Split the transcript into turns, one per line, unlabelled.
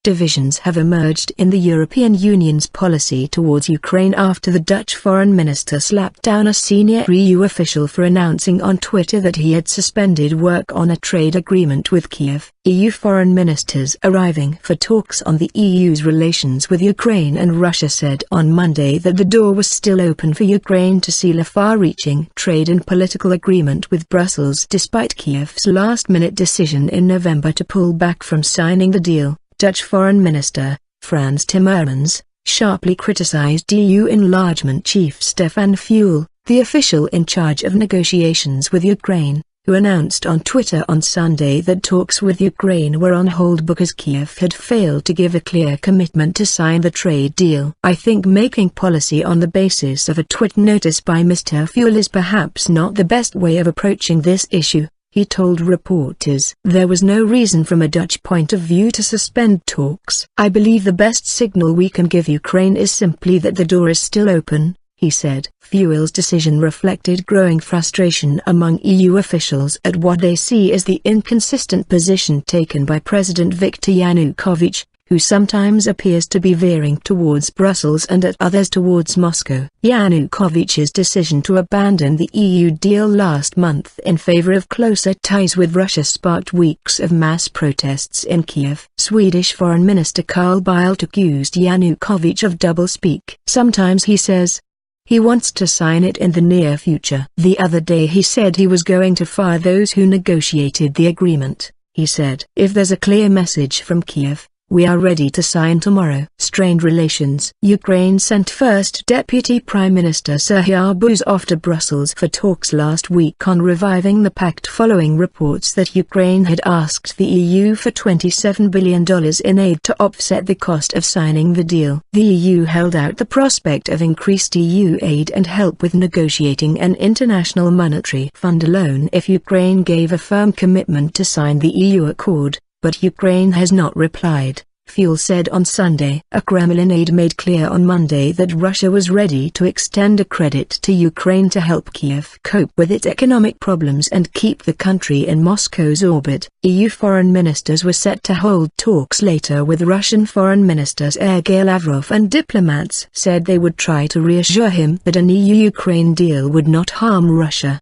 Divisions have emerged in the European Union's policy towards Ukraine after the Dutch foreign minister slapped down a senior EU official for announcing on Twitter that he had suspended work on a trade agreement with Kiev. EU foreign ministers arriving for talks on the EU's relations with Ukraine and Russia said on Monday that the door was still open for Ukraine to seal a far-reaching trade and political agreement with Brussels despite Kiev's last-minute decision in November to pull back from signing the deal. Dutch Foreign Minister, Frans Timmermans, sharply criticized EU enlargement chief Stefan Fuele, the official in charge of negotiations with Ukraine, who announced on Twitter on Sunday that talks with Ukraine were on hold because Kiev had failed to give a clear commitment to sign the trade deal. "I think making policy on the basis of a tweet notice by Mr. Fuele is perhaps not the best way of approaching this issue," he told reporters. "There was no reason from a Dutch point of view to suspend talks. I believe the best signal we can give Ukraine is simply that the door is still open," he said. Fuele's decision reflected growing frustration among EU officials at what they see as the inconsistent position taken by President Viktor Yanukovych, who sometimes appears to be veering towards Brussels and at others towards Moscow. Yanukovych's decision to abandon the EU deal last month in favor of closer ties with Russia sparked weeks of mass protests in Kiev. Swedish Foreign Minister Carl Bildt accused Yanukovych of doublespeak. "Sometimes he says he wants to sign it in the near future. The other day he said he was going to fire those who negotiated the agreement," he said. "If there's a clear message from Kiev, we are ready to sign tomorrow." Strained relations. Ukraine sent First Deputy Prime Minister Serhiy Arbuzov to Brussels for talks last week on reviving the pact following reports that Ukraine had asked the EU for $27 billion in aid to offset the cost of signing the deal. The EU held out the prospect of increased EU aid and help with negotiating an international monetary fund loan if Ukraine gave a firm commitment to sign the EU accord. But Ukraine has not replied, Fuele said on Sunday. A Kremlin aide made clear on Monday that Russia was ready to extend a credit to Ukraine to help Kiev cope with its economic problems and keep the country in Moscow's orbit. EU foreign ministers were set to hold talks later with Russian Foreign Minister Sergei Lavrov, and diplomats said they would try to reassure him that an EU-Ukraine deal would not harm Russia.